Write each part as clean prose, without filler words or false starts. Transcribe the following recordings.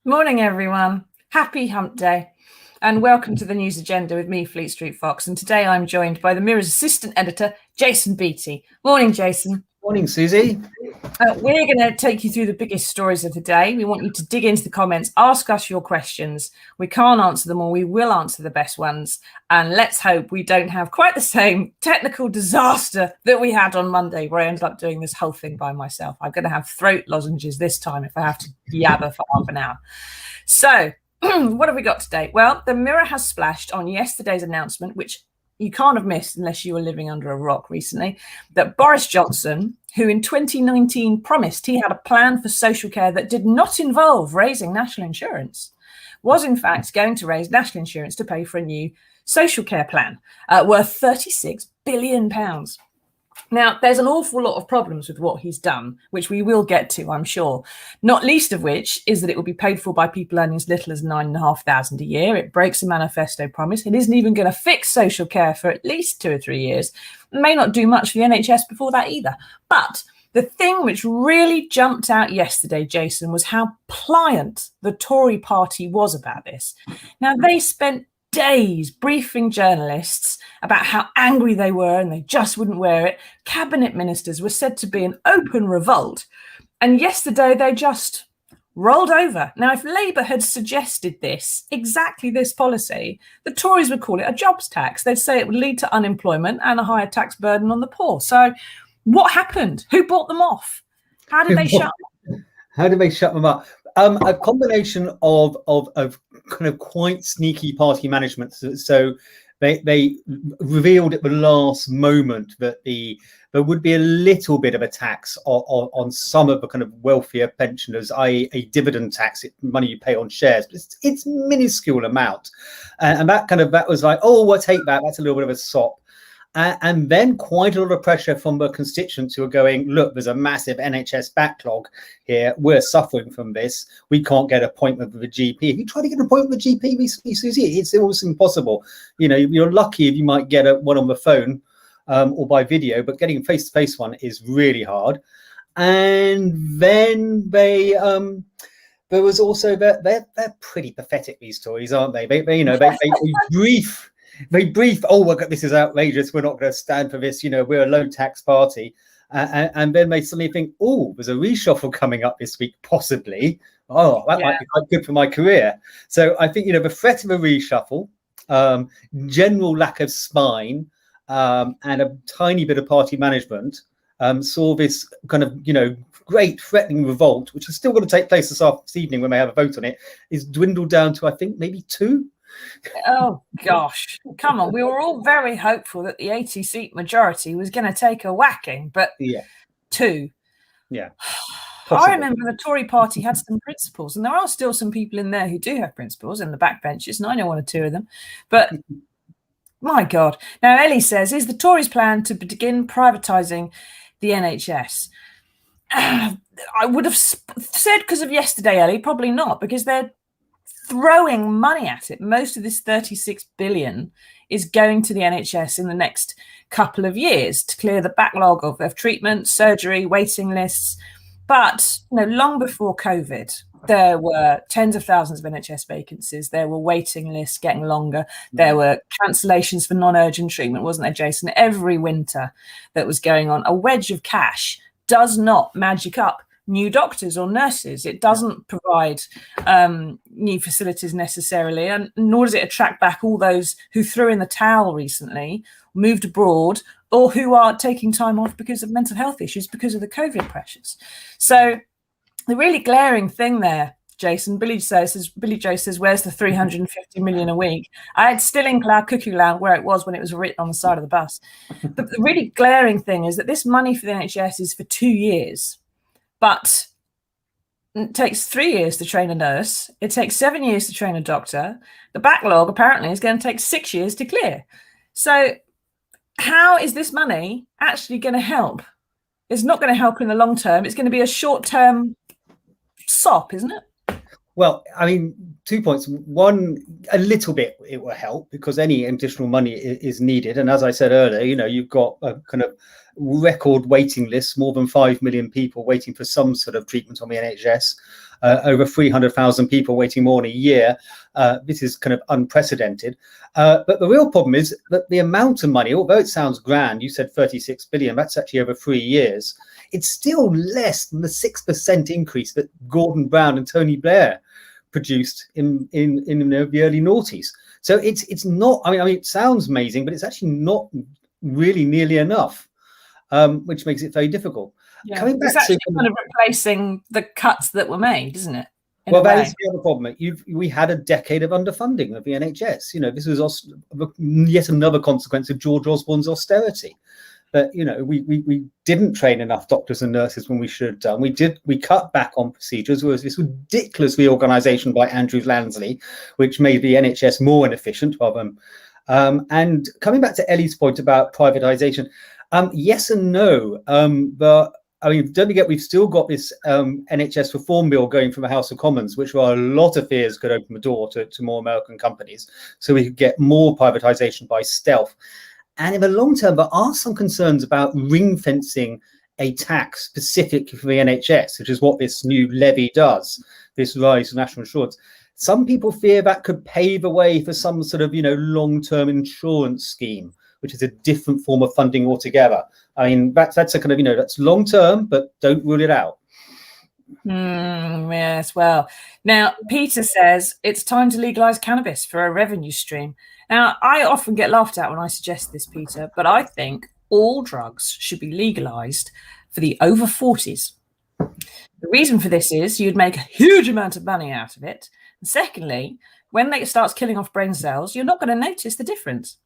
Morning, everyone. Happy hump day. And welcome to the news agenda with me, Fleet Street Fox. And today I'm joined by the Mirror's assistant editor, Jason Beattie. Morning, Jason. Morning, Susie. We're going to take you through the biggest stories of the day. We want you to dig into the comments, ask us your questions. We can't answer them all. We will answer the best ones. And let's hope we don't have quite the same technical disaster that we had on Monday, where I ended up doing this whole thing by myself. I'm going to have throat lozenges this time if I have to yabber for half an hour. So what have we got today? Well, the Mirror has splashed on yesterday's announcement, which you can't have missed unless you were living under a rock recently, that Boris Johnson, who in 2019 promised he had a plan for social care that did not involve raising national insurance, was in fact going to raise national insurance to pay for a new social care plan worth £36 billion. Now, there's an awful lot of problems with what he's done, which we will get to, I'm sure, not least of which is that it will be paid for by people earning as little as £9,500 a year. It breaks a manifesto promise. It isn't even going to fix social care for at least 2 or 3 years. It may not do much for the NHS before that either. But the thing which really jumped out yesterday, Jason, was how pliant the Tory party was about this. Now, they spent days briefing journalists about how angry they were and they just wouldn't wear it. Cabinet ministers were said to be in open revolt. And yesterday they just rolled over. Now, if Labour had suggested exactly this policy, the Tories would call it a jobs tax. They'd say it would lead to unemployment and a higher tax burden on the poor. So what happened? Who bought them off? How did they shut them? How did they shut them up? A combination of kind of quite sneaky party management. So they revealed at the last moment that there would be a little bit of a tax on some of the kind of wealthier pensioners, i.e. a dividend tax, money you pay on shares, but it's minuscule amount. And that was like, oh, we'll take that. That's a little bit of a sop. And then quite a lot of pressure from the constituents who are going, look, there's a massive NHS backlog here. We're suffering from this. We can't get an appointment with a GP. Have you tried to get an appointment with a GP recently, Susie? It's almost impossible. You know, you're lucky if you might get one on the phone or by video, but getting a face-to-face one is really hard. And then there was also they're pretty pathetic, these Tories, aren't they? They brief, oh, this is outrageous. We're not going to stand for this. You know, we're a low tax party. And then they suddenly think, oh, there's a reshuffle coming up this week, possibly. Oh, that might be quite good for my career. So I think, the threat of a reshuffle, general lack of spine, and a tiny bit of party management saw this kind of, great threatening revolt, which is still going to take place this evening when they have a vote on it, is dwindled down to, I think, maybe 2. Oh, gosh. Come on. We were all very hopeful that the 80-seat majority was going to take a whacking, but 2. Yeah. I remember the Tory party had some principles, and there are still some people in there who do have principles in the backbenches, and I know 1 or 2 of them. But my God. Now, Ellie says, is the Tories' plan to begin privatising the NHS? I would have said because of yesterday, Ellie, probably not, because they're throwing money at it. Most of this 36 billion is going to the NHS in the next couple of years to clear the backlog of treatment, surgery, waiting lists. But long before COVID, there were tens of thousands of NHS vacancies. There were waiting lists getting longer. There were cancellations for non-urgent treatment, wasn't there, Jason? Every winter that was going on. A wedge of cash does not magic up new doctors or nurses. It doesn't provide new facilities necessarily, and nor does it attract back all those who threw in the towel recently, moved abroad, or who are taking time off because of mental health issues because of the COVID pressures. So the really glaring thing there, Jason, Billy Joe says, where's the 350 million a week? I had still in Cloud Cuckoo Land where it was when it was written on the side of the bus. The really glaring thing is that this money for the NHS is for 2 years. But it takes 3 years to train a nurse. It takes 7 years to train a doctor. The backlog apparently is going to take 6 years to clear. So how is this money actually going to help? It's not going to help in the long term. It's going to be a short-term sop, isn't it? Well, I mean, 2 points. One, a little bit it will help because any additional money is needed. And as I said earlier, you've got a kind of record waiting list, more than 5 million people waiting for some sort of treatment on the NHS. over 300,000 people waiting more than a year. This is kind of unprecedented. But the real problem is that the amount of money, although it sounds grand, you said 36 billion, that's actually over 3 years. It's still less than the 6% increase that Gordon Brown and Tony Blair produced in the early noughties. So it's not, I mean, it sounds amazing, but it's actually not really nearly enough, which makes it very difficult. Yeah. Coming back, it's actually kind of replacing the cuts that were made, isn't it? Well, that is the other problem. We had a decade of underfunding of the NHS. This was yet another consequence of George Osborne's austerity. But we didn't train enough doctors and nurses when we should have done. We cut back on procedures. There was this ridiculous reorganisation by Andrew Lansley, which made the NHS more inefficient. And coming back to Ellie's point about privatisation, yes and no. But I mean, don't forget, we've still got this NHS reform bill going from the House of Commons, which were a lot of fears could open the door to more American companies, so we could get more privatisation by stealth. And in the long term, there are some concerns about ring fencing a tax specific for the NHS, which is what this new levy does, this rise of national insurance. Some people fear that could pave the way for some sort of, long-term insurance scheme, which is a different form of funding altogether. I mean, that's a kind of, that's long-term, but don't rule it out. Yes, well, now Peter says it's time to legalise cannabis for a revenue stream. Now, I often get laughed at when I suggest this, Peter, but I think all drugs should be legalised for the over 40s. The reason for this is you'd make a huge amount of money out of it. And secondly, when it starts killing off brain cells, you're not going to notice the difference.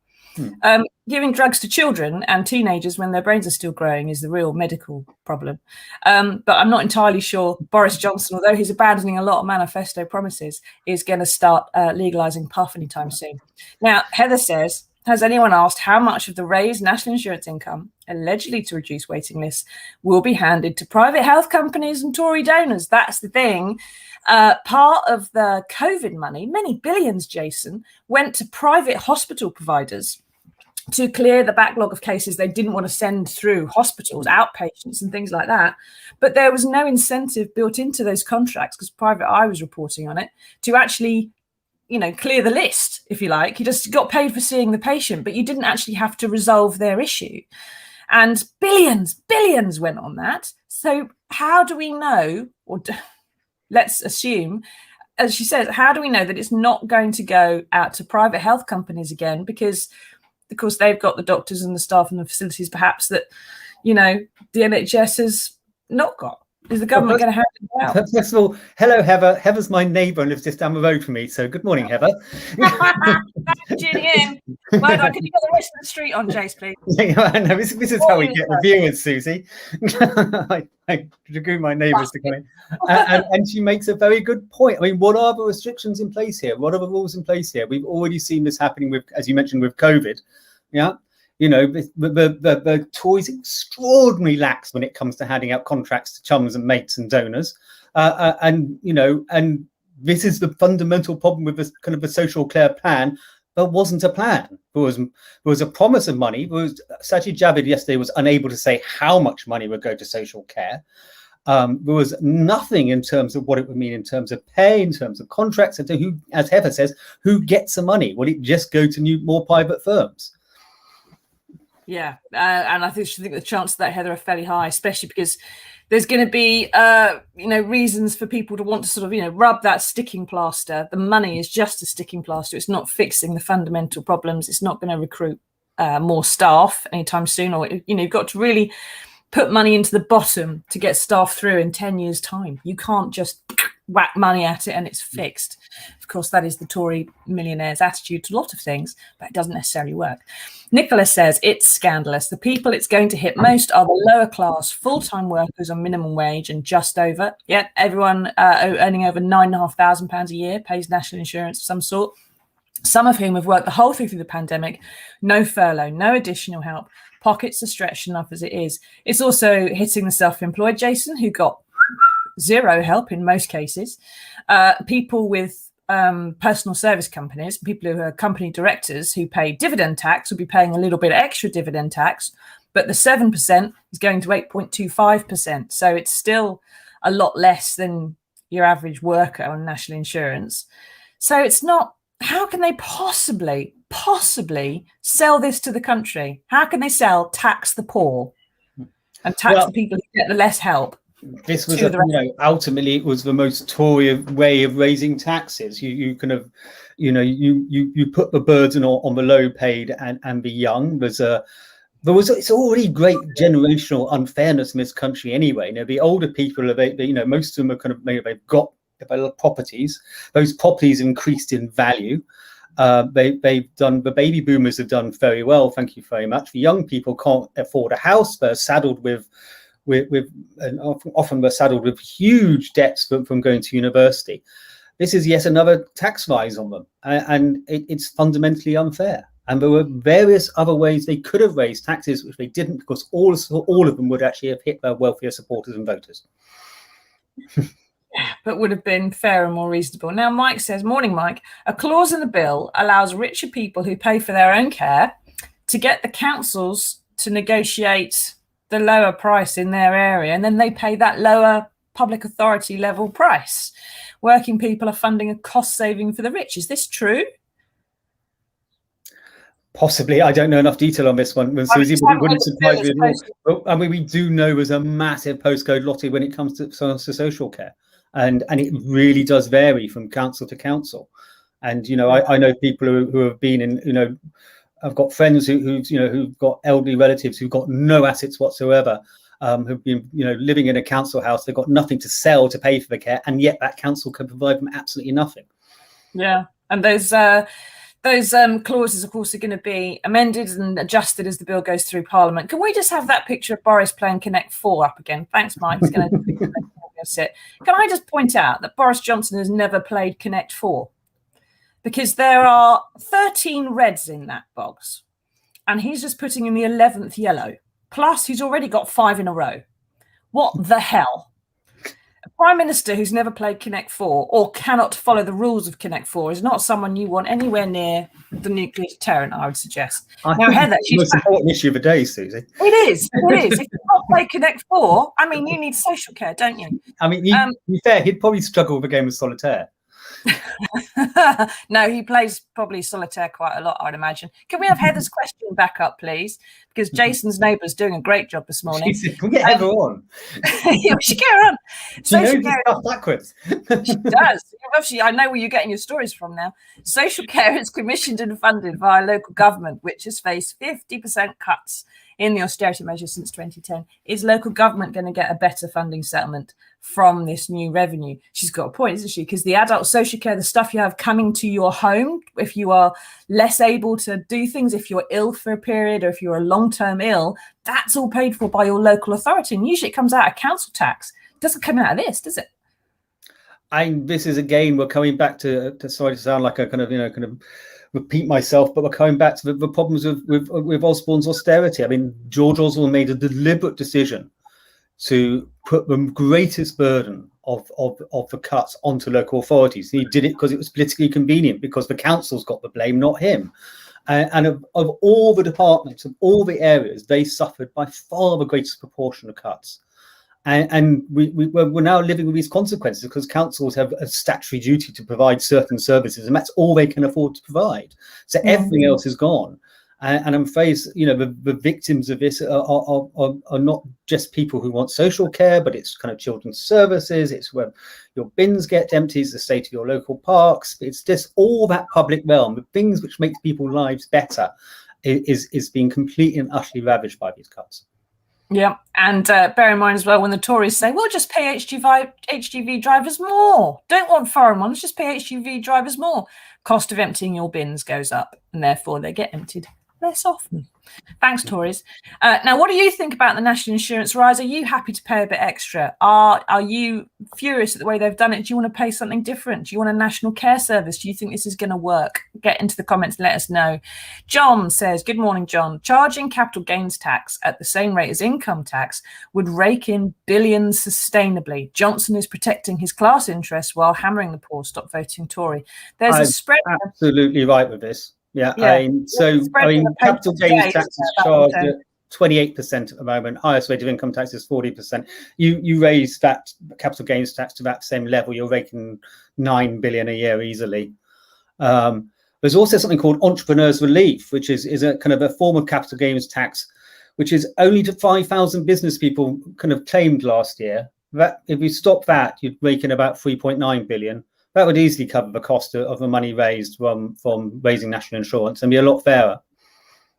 Giving drugs to children and teenagers when their brains are still growing is the real medical problem. But I'm not entirely sure Boris Johnson, although he's abandoning a lot of manifesto promises, is going to start legalising puff anytime soon. Now, Heather says, has anyone asked how much of the raised national insurance income, allegedly to reduce waiting lists, will be handed to private health companies and Tory donors? That's the thing. Part of the COVID money, many billions, Jason, went to private hospital providers to clear the backlog of cases they didn't want to send through hospitals, outpatients and things like that. But there was no incentive built into those contracts, because Private Eye was reporting on it, to actually, clear the list, if you like. You just got paid for seeing the patient, but you didn't actually have to resolve their issue. And billions went on that. So how do we know, let's assume, as she says, how do we know that it's not going to go out to private health companies again? Because, of course, they've got the doctors and the staff and the facilities, perhaps, that, the NHS has not got. Is the government going to have it out? First of all, hello, Heather. Heather's my neighbour and lives just down the road from me. So good morning, Heather. Thanks for tuning in. Well done. Can you get the rest of the street on, Jace, please? I know. This is how we get the viewers, Susie. I agree with my neighbours to come in. And she makes a very good point. I mean, what are the restrictions in place here? What are the rules in place here? We've already seen this happening with, as you mentioned, with COVID. Yeah. The Tories extraordinarily lax when it comes to handing out contracts to chums and mates and donors. And this is the fundamental problem with this kind of a social care plan. There wasn't a plan. There was a promise of money. Sajid Javid yesterday was unable to say how much money would go to social care. There was nothing in terms of what it would mean in terms of pay, in terms of contracts, and to who, as Heather says, who gets the money? Will it just go to more private firms? Yeah, and I think the chances of that, Heather, are fairly high, especially because there's going to be, reasons for people to want to sort of, rub that sticking plaster. The money is just a sticking plaster. It's not fixing the fundamental problems. It's not going to recruit more staff anytime soon. Or, you've got to really put money into the bottom to get staff through in 10 years' time. You can't just whack money at it and it's fixed. Of course, that is the Tory millionaire's attitude to a lot of things, but it doesn't necessarily work. Nicholas says it's scandalous. The people it's going to hit most are the lower class full-time workers on minimum wage and just over. Yet everyone earning over £9,500 a year pays national insurance of some sort, some of whom have worked the whole through the pandemic. No furlough, no additional help. Pockets are stretched enough as it is. It's also hitting the self-employed, Jason, who got zero help in most cases. People with personal service companies, people who are company directors who pay dividend tax will be paying a little bit extra dividend tax, but the 7% is going to 8.25%. So it's still a lot less than your average worker on national insurance. So it's not, how can they possibly sell this to the country? How can they tax the poor and tax the people who get the less help? This was, ultimately it was the most Tory way of raising taxes. You kind of, you put the burden on the low paid and the young. It's already great generational unfairness in this country anyway. The older people are, most of them are kind of, they've got properties. Those properties increased in value. The baby boomers have done very well, thank you very much. The young people can't afford a house. They're saddled with and often we're saddled with huge debts from going to university. This is yet another tax rise on them, and it's fundamentally unfair. And there were various other ways they could have raised taxes, which they didn't, because all of them would actually have hit their wealthier supporters and voters. But would have been fair and more reasonable. Now, Mike says, morning, Mike. A clause in the bill allows richer people who pay for their own care to get the councils to negotiate the lower price in their area, and then they pay that lower public authority level price. Working people are funding a cost saving for the rich. Is this true? Possibly. I don't know enough detail on this one, Susie, but it wouldn't surprise me at all. I mean, we do know there's a massive postcode lottery when it comes to social care, and it really does vary from council to council. And I know people who have been in, I've got friends who've got elderly relatives who've got no assets whatsoever, who've been living in a council house. They've got nothing to sell to pay for the care, and yet that council can provide them absolutely nothing. Yeah, and those clauses, of course, are going to be amended and adjusted as the bill goes through Parliament. Can we just have that picture of Boris playing Connect 4 up again? Thanks, Mike. It's going to sit. Can I just point out that Boris Johnson has never played Connect 4? Because there are 13 reds in that box, and he's just putting in the 11th yellow. Plus, he's already got 5 in a row. What the hell? A Prime Minister who's never played Connect 4 or cannot follow the rules of Connect 4 is not someone you want anywhere near the nuclear deterrent, I would suggest. Now, Heather, she's the most important issue of the day, Susie. It is. If you can't play Connect 4, I mean, you need social care, don't you? I mean, to be fair, he'd probably struggle with a game of solitaire. No, he plays probably solitaire quite a lot, I'd imagine. Can we have Heather's question back up, please? Because Jason's neighbour's doing a great job this morning. Can we get Heather on? Yeah, we should get her on. She knows this stuff backwards. She does. Obviously, I know where you're getting your stories from now. Social care is commissioned and funded via local government, which has faced 50% cuts in the austerity measures since 2010. Is local government going to get a better funding settlement from this new revenue? She's got a point, isn't she? Because the adult social care, the stuff you have coming to your home, if you are less able to do things, if you're ill for a period, or if you're a long-term ill, that's all paid for by your local authority. And usually it comes out of council tax. It doesn't come out of this, does it? This is, again, we're coming back to sorry to sound like a kind of repeat myself, but we're coming back to the problems with Osborne's austerity. I mean, George Osborne made a deliberate decision to put the greatest burden of the cuts onto local authorities. He did it because it was politically convenient, because the councils got the blame, not him. And of all the departments, of all the areas, they suffered by far the greatest proportion of cuts. And we're now living with these consequences because councils have a statutory duty to provide certain services, and that's all they can afford to provide. So everything else is gone. And I'm afraid, the victims of this are not just people who want social care, but it's kind of children's services. It's where your bins get emptied, it's the state of your local parks. It's just all that public realm, the things which make people's lives better, is being completely and utterly ravaged by these cuts. Yeah, and bear in mind as well, when the Tories say, well, just pay HGV drivers more. Don't want foreign ones, just pay HGV drivers more. Cost of emptying your bins goes up, and therefore they get emptied less often. Thanks, Tories. Now, what do you think about the national insurance rise? Are you happy to pay a bit extra? Are you furious at the way they've done it? Do you want to pay something different? Do you want a national care service? Do you think this is going to work? Get into the comments and let us know. John says, good morning, John. Charging capital gains tax at the same rate as income tax would rake in billions sustainably. Johnson is protecting his class interests while hammering the poor. Stop voting Tory. There's a spread. Absolutely right with this. Yeah. I mean, capital gains tax is charged at 28% at the moment. Highest rate of income tax is 40%. You raise that capital gains tax to that same level, you're raking 9 billion a year easily. There's also something called entrepreneurs relief, which is a kind of a form of capital gains tax, which is only to 5,000 business people kind of claimed last year. That if we stop that, you'd rake in about 3.9 billion. That would easily cover the cost of the money raised from raising national insurance and be a lot fairer.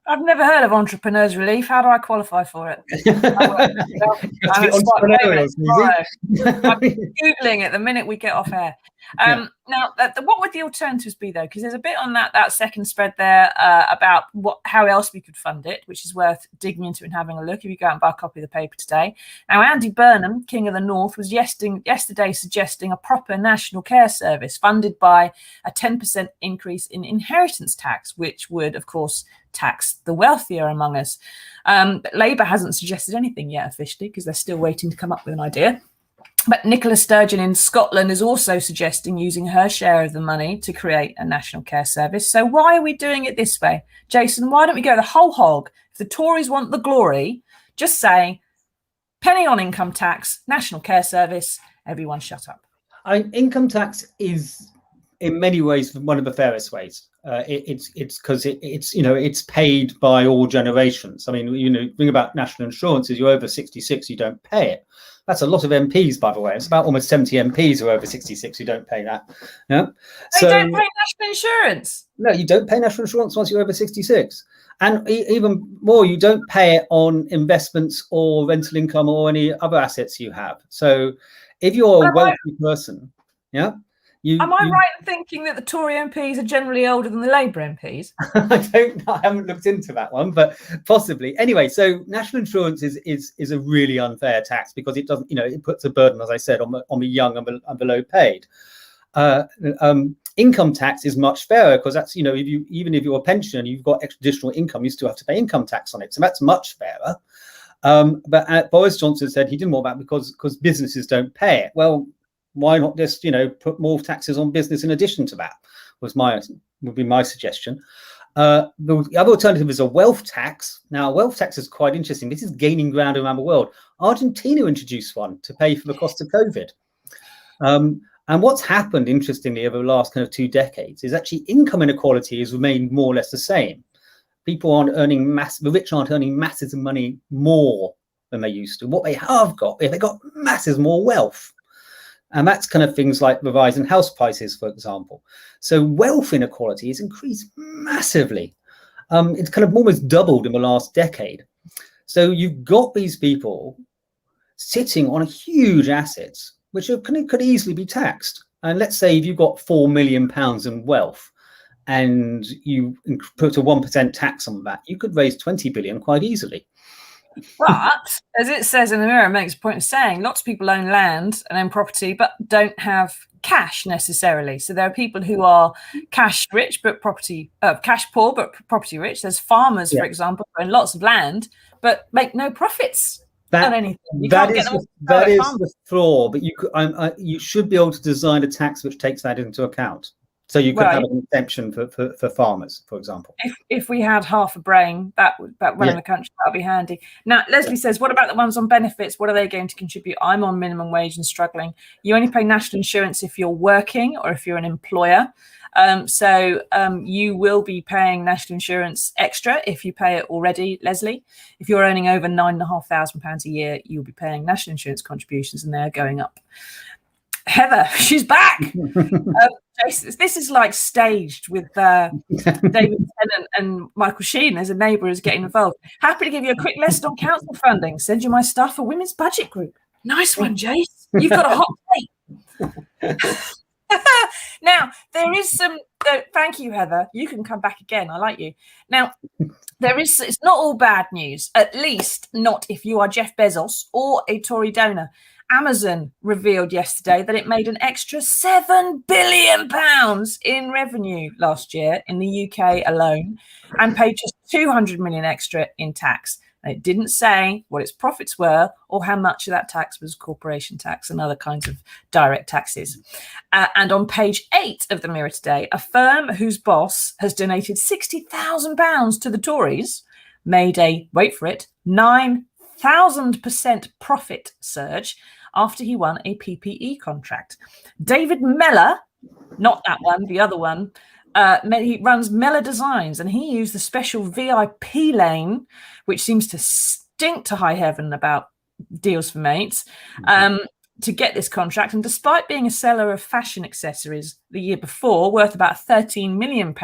I've never heard of entrepreneurs relief. How do I qualify for it? I'm Googling it the minute we get off air. Now, what would the alternatives be, though? Because there's a bit on that second spread there about how else we could fund it, which is worth digging into and having a look if you go out and buy a copy of the paper today. Now, Andy Burnham, King of the North, was yesterday suggesting a proper national care service funded by a 10% increase in inheritance tax, which would, of course, tax the wealthier among us. But Labour hasn't suggested anything yet officially because they're still waiting to come up with an idea. But Nicola Sturgeon in Scotland is also suggesting using her share of the money to create a national care service. So why are we doing it this way? Jason, why don't we go the whole hog? If the Tories want the glory, just say penny on income tax, national care service, everyone shut up. Income tax is in many ways one of the fairest ways. It's because it's paid by all generations. I mean, the thing about national insurance is you're over 66, you don't pay it. That's a lot of MPs, by the way. It's about almost 70 MPs who are over 66 who don't pay that. Yeah. So you don't pay national insurance? No, you don't pay national insurance once you're over 66. And even more, you don't pay it on investments or rental income or any other assets you have. So if you're a wealthy person, yeah. Am I right in thinking that the Tory MPs are generally older than the Labour MPs? I haven't looked into that one, but possibly. Anyway, so national insurance is a really unfair tax because it doesn't, it puts a burden, as I said, on the young and below paid. Income tax is much fairer because that's, even if you're a pensioner, you've got additional income, you still have to pay income tax on it. So that's much fairer. But Boris Johnson said he didn't want that because businesses don't pay it. Well, why not just, put more taxes on business in addition to that? Would be my suggestion. The other alternative is a wealth tax. Now, a wealth tax is quite interesting. This is gaining ground around the world. Argentina introduced one to pay for the cost of COVID. And what's happened, interestingly, over the last kind of 2 decades is actually income inequality has remained more or less the same. People aren't earning the rich aren't earning masses of money more than they used to. What they have got, they've got masses more wealth. And that's kind of things like the rise in house prices, for example. So wealth inequality has increased massively. It's kind of almost doubled in the last decade. So you've got these people sitting on huge assets, which could easily be taxed. And let's say if you've got £4 million in wealth and you put a 1% tax on that, you could raise 20 billion quite easily. But as it says in the Mirror, it makes a point of saying lots of people own land and own property, but don't have cash necessarily. So there are people who are cash rich, but cash poor, but property rich. There's farmers, for example, who own lots of land, but make no profits on anything. That is the flaw, but you should be able to design a tax which takes that into account. So you could have an exemption for farmers, for example. If we had half a brain, that in the country, that would be handy. Now, Leslie says, what about the ones on benefits? What are they going to contribute? I'm on minimum wage and struggling. You only pay national insurance if you're working or if you're an employer. So you will be paying national insurance extra if you pay it already, Leslie. If you're earning over £9,500 a year, you'll be paying national insurance contributions and they're going up. Heather, she's back. This is like staged with David Tennant and Michael Sheen as a neighbour is getting involved. Happy to give you a quick lesson on council funding. Send you my stuff for Women's Budget Group. Nice one, Jace. You've got a hot take. Now, there is some... thank you, Heather. You can come back again. I like you. Now, it's not all bad news, at least not if you are Jeff Bezos or a Tory donor. Amazon revealed yesterday that it made an extra £7 billion in revenue last year in the UK alone and paid just 200 million extra in tax. And it didn't say what its profits were or how much of that tax was corporation tax and other kinds of direct taxes. And on page 8 of the Mirror today, a firm whose boss has donated £60,000 to the Tories made a, wait for it, 9,000% profit surge after he won a PPE contract. David Mellor, not that one, the other one, he runs Mellor Designs, and he used the special VIP lane, which seems to stink to high heaven about deals for mates, to get this contract. And despite being a seller of fashion accessories the year before, worth about £13 million,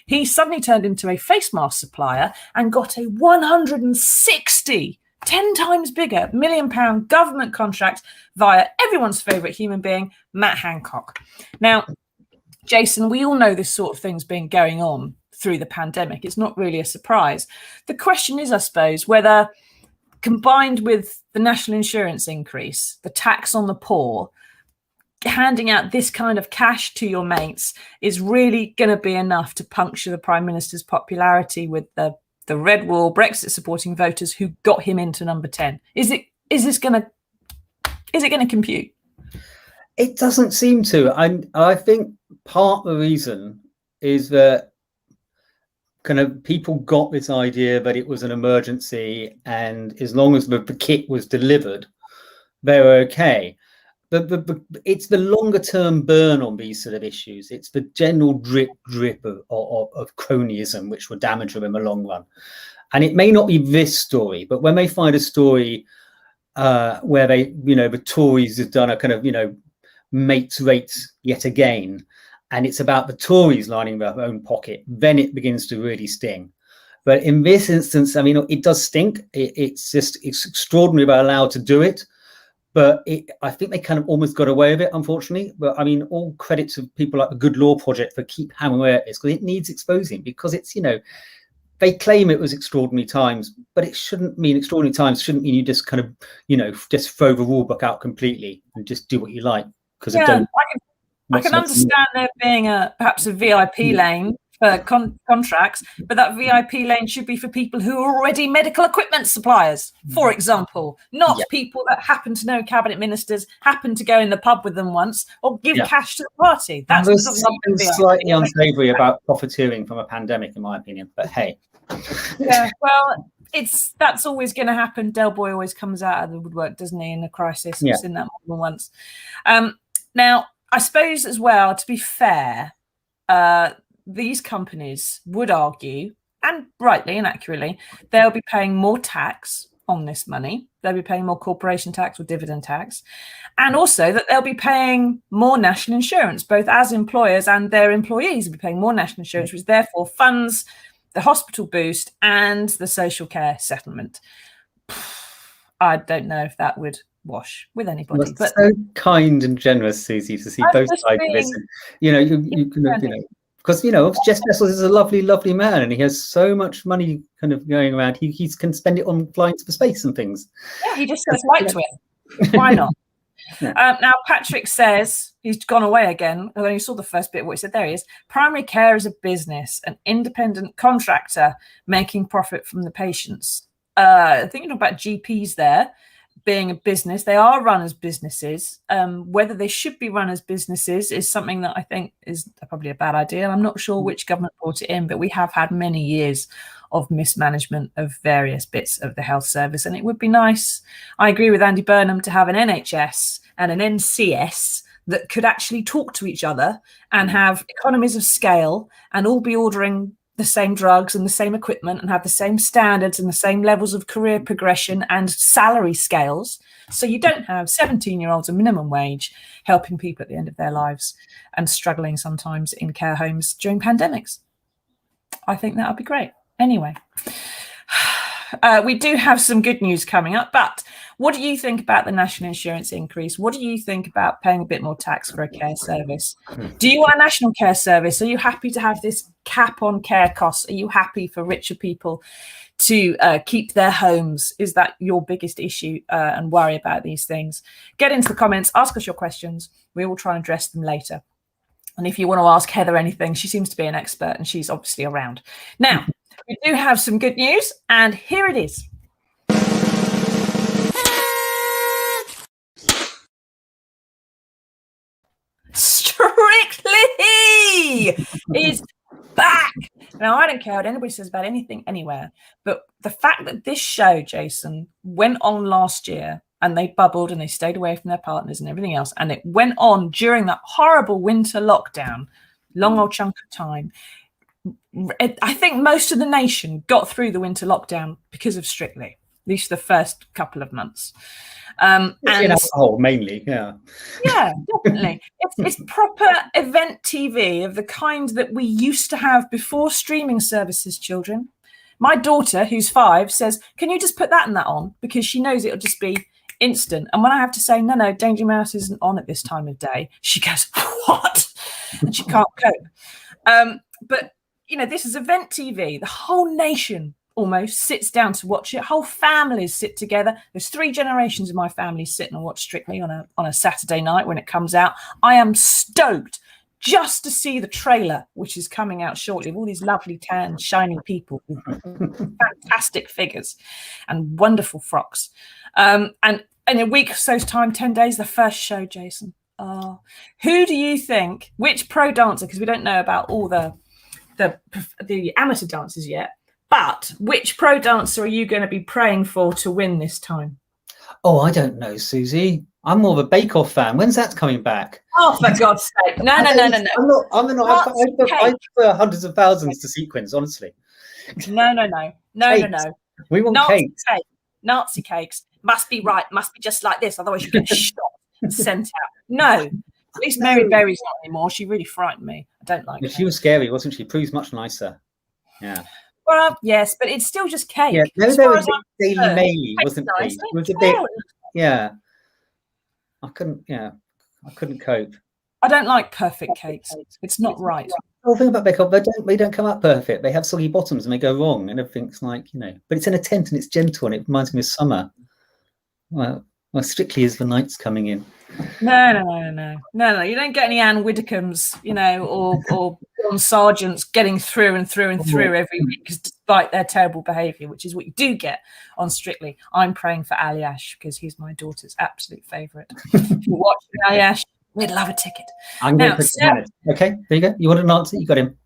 he suddenly turned into a face mask supplier and got a 160, 10 times bigger £1 million government contract via everyone's favourite human being, Matt Hancock. Now, Jason, we all know this sort of thing's been going on through the pandemic. It's not really a surprise. The question is, I suppose, whether combined with the national insurance increase, the tax on the poor, handing out this kind of cash to your mates is really going to be enough to puncture the Prime Minister's popularity with the red wall Brexit supporting voters who got him into number 10. Is it going to compute? It doesn't seem to. I think part of the reason is that kind of people got this idea that it was an emergency, and as long as the kit was delivered, they were okay. But it's the longer term burn on these sort of issues. It's the general drip of cronyism which will damage them in the long run. And it may not be this story, but when they find a story where they, the Tories have done a kind of, mates rates yet again, and it's about the Tories lining their own pocket, then it begins to really sting. But in this instance, I mean, it does stink. It's extraordinary they're allowed to do it. But I think they kind of almost got away with it, unfortunately. But I mean, all credit to people like the Good Law Project for keep hammering away at this, because it needs exposing, because it's, they claim it was extraordinary times, but it shouldn't mean extraordinary times. Shouldn't mean you just kind of, just throw the rule book out completely and just do what you like. Because I can understand there being perhaps a VIP lane for contracts, but that VIP lane should be for people who are already medical equipment suppliers, for example, not people that happen to know cabinet ministers, happen to go in the pub with them once, or give cash to the party. There's something slightly unsavoury about profiteering from a pandemic, in my opinion. But hey, well, that's always going to happen. Del Boy always comes out of the woodwork, doesn't he, in a crisis? We've seen that more than once. Now, I suppose as well, to be fair, these companies would argue, and rightly and accurately, they'll be paying more tax on this money. They'll be paying more corporation tax or dividend tax, and also that they'll be paying more national insurance, both as employers and their employees will be paying more national insurance, which therefore funds the hospital boost and the social care settlement. I don't know if that would wash with anybody. But so kind and generous, Susie, to see both sides of this. Because Jeff Bezos is a lovely, lovely man, and he has so much money kind of going around. He can spend it on flying to space and things. Yeah, he just says right to it. Why not? Now, Patrick says he's gone away again. I only saw the first bit of what he said. There he is. Primary care is a business, an independent contractor making profit from the patients. Thinking about GPs there being a business, they are run as businesses. Whether they should be run as businesses is something that I think is probably a bad idea. I'm not sure which government brought it in, but we have had many years of mismanagement of various bits of the health service, and it would be nice, I agree with Andy Burnham, to have an NHS and an NCS that could actually talk to each other and have economies of scale and all be ordering the same drugs and the same equipment and have the same standards and the same levels of career progression and salary scales. So you don't have 17-year-olds on minimum wage helping people at the end of their lives and struggling sometimes in care homes during pandemics. I think that would be great. Anyway, we do have some good news coming up, but what do you think about the national insurance increase? What do you think about paying a bit more tax for a care service? Do you want a national care service? Are you happy to have this cap on care costs? Are you happy for richer people to keep their homes? Is that your biggest issue and worry about these things? Get into the comments, ask us your questions. We will try and address them later. And if you want to ask Heather anything, she seems to be an expert and she's obviously around. Now, we do have some good news, and here it is. Strictly is back. Now, I don't care what anybody says about anything anywhere, but the fact that this show, Jason, went on last year and they bubbled and they stayed away from their partners and everything else, and it went on during that horrible winter lockdown, long old chunk of time. I think most of the nation got through the winter lockdown because of Strictly, at least the first couple of months. And alcohol mainly, yeah, definitely. It's proper event TV of the kind that we used to have before streaming services. Children, my daughter, who's 5, says, "Can you just put that and that on?" Because she knows it'll just be instant. And when I have to say, "No, Danger Mouse isn't on at this time of day," she goes, "What?" And she can't cope. But this is event TV. The whole nation almost sits down to watch it. Whole families sit together. There's 3 generations of my family sitting and watch Strictly on a Saturday night when it comes out. I am stoked just to see the trailer, which is coming out shortly, of all these lovely tan shiny people with fantastic figures and wonderful frocks. And in a week or so's time, 10 days, the first show, Jason. Who do you think, which pro dancer, because we don't know about all the amateur dancers yet, but which pro dancer are you going to be praying for to win this time? Oh, I don't know, Susie. I'm more of a Bake Off fan. When's that coming back? Oh, for God's sake. No. I'm not. I prefer hundreds of thousands to sequins, honestly. No. We want cakes. Nazi cakes. Must be right. Must be just like this. Otherwise you get shot and sent out. No. At least Mary Berry's not anymore. She really frightened me. I don't like her. She was scary, wasn't she? Prue's much nicer. Yeah. Well, yes, but it's still just cake. Yeah, no, there was Daily Mail, wasn't nice. It was a bit. Yeah. I couldn't cope. I don't like perfect cakes. It's not right. The whole thing about Bake Off, they don't come up perfect. They have soggy bottoms and they go wrong, and everything's like, but it's in a tent and it's gentle and it reminds me of summer. Well, Strictly is the nights coming in. No. You don't get any Anne Widdecombe's, or John Sargent's getting through and through every week, because despite their terrible behaviour, which is what you do get on Strictly. I'm praying for Ali Ash because he's my daughter's absolute favourite. If you're watching Ali Ash, we'd love a ticket. I'm going to put Sarah, okay, there you go. You want an answer? You got him.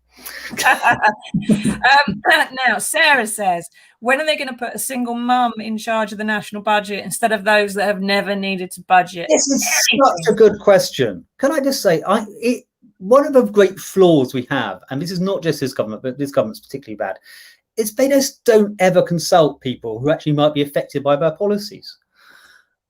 Now, Sarah says, when are they going to put a single mum in charge of the national budget instead of those that have never needed to budget? This is such a good question. Can I just say, one of the great flaws we have, and this is not just this government, but this government's particularly bad, is they just don't ever consult people who actually might be affected by their policies.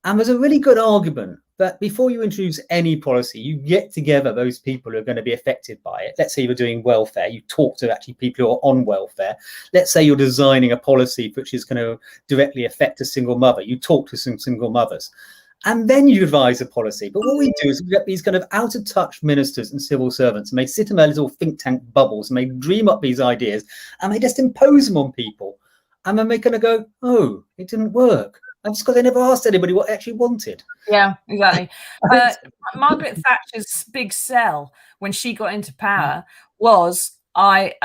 And there's a really good argument that before you introduce any policy, you get together those people who are going to be affected by it. Let's say you're doing welfare, you talk to actually people who are on welfare. Let's say you're designing a policy which is going to directly affect a single mother. You talk to some single mothers, and then you devise a policy. But what we do is we get these kind of out of touch ministers and civil servants, and they sit in their little think tank bubbles and they dream up these ideas and they just impose them on people. And then they're going to go, oh, it didn't work. And it's because they never asked anybody what they actually wanted. Yeah, exactly. Margaret Thatcher's big sell when she got into power was, I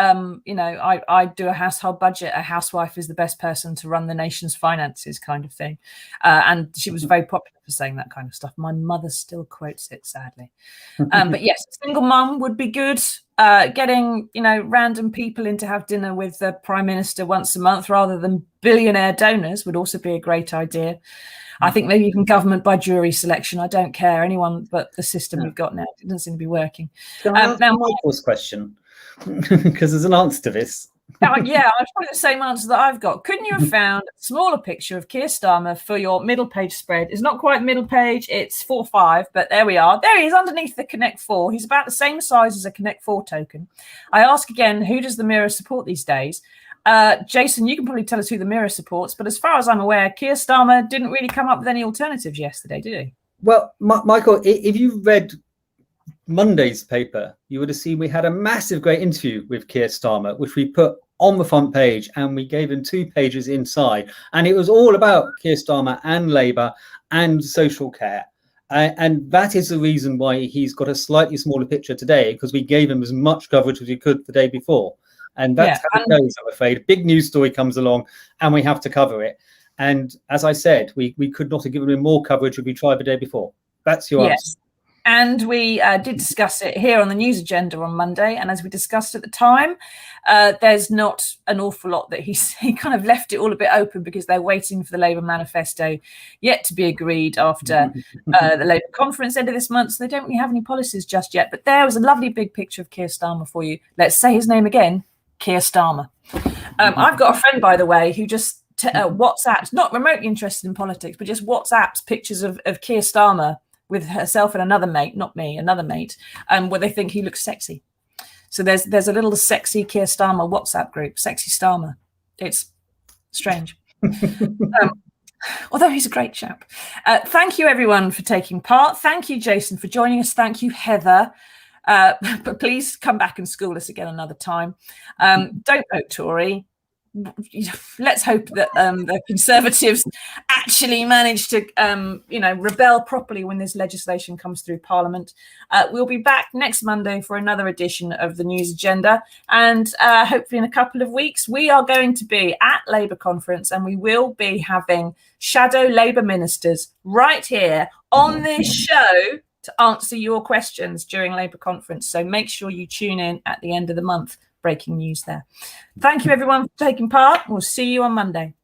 do a household budget. A housewife is the best person to run the nation's finances, kind of thing. And she was very popular for saying that kind of stuff. My mother still quotes it, sadly. But yes, a single mum would be good. Getting, random people in to have dinner with the Prime Minister once a month rather than billionaire donors would also be a great idea. I think maybe even government by jury selection. I don't care. Anyone but the system we've got now. It doesn't seem to be working. Now, Michael's question, because there's an answer to this. Yeah, I'll probably the same answer that I've got. Couldn't you have found a smaller picture of Keir Starmer for your middle page spread? It's not quite middle page, it's 4:5, but there we are. There he is underneath the Connect 4. He's about the same size as a Connect 4 token. I ask again, who does the Mirror support these days? Jason, you can probably tell us who the Mirror supports, but as far as I'm aware, Keir Starmer didn't really come up with any alternatives yesterday, did he? Well, Michael, if you read Monday's paper, you would have seen we had a massive great interview with Keir Starmer, which we put on the front page, and we gave him 2 pages inside, and it was all about Keir Starmer and Labour and social care. And that is the reason why he's got a slightly smaller picture today, because we gave him as much coverage as we could the day before. And that's how it goes, I'm afraid. A big news story comes along and we have to cover it. And as I said, we could not have given him more coverage if we tried the day before. That's your answer. And we did discuss it here on the news agenda on Monday. And as we discussed at the time, there's not an awful lot that he kind of left it all a bit open because they're waiting for the Labour manifesto yet to be agreed after the Labour conference end of this month. So they don't really have any policies just yet. But there was a lovely big picture of Keir Starmer for you. Let's say his name again, Keir Starmer. I've got a friend, by the way, who just WhatsApps, not remotely interested in politics, but just WhatsApps pictures of Keir Starmer with herself and another mate, not me, another mate, where they think he looks sexy. So there's a little sexy Keir Starmer WhatsApp group, Sexy Starmer. It's strange. Although he's a great chap. Thank you, everyone, for taking part. Thank you, Jason, for joining us. Thank you, Heather. But please come back and school us again another time. Don't vote Tory. Let's hope that the Conservatives actually manage to, rebel properly when this legislation comes through Parliament. We'll be back next Monday for another edition of the News Agenda. And hopefully in a couple of weeks, we are going to be at Labour conference and we will be having shadow Labour ministers right here on this show to answer your questions during Labour conference. So make sure you tune in at the end of the month. Breaking news there. Thank you, everyone, for taking part. We'll see you on Monday.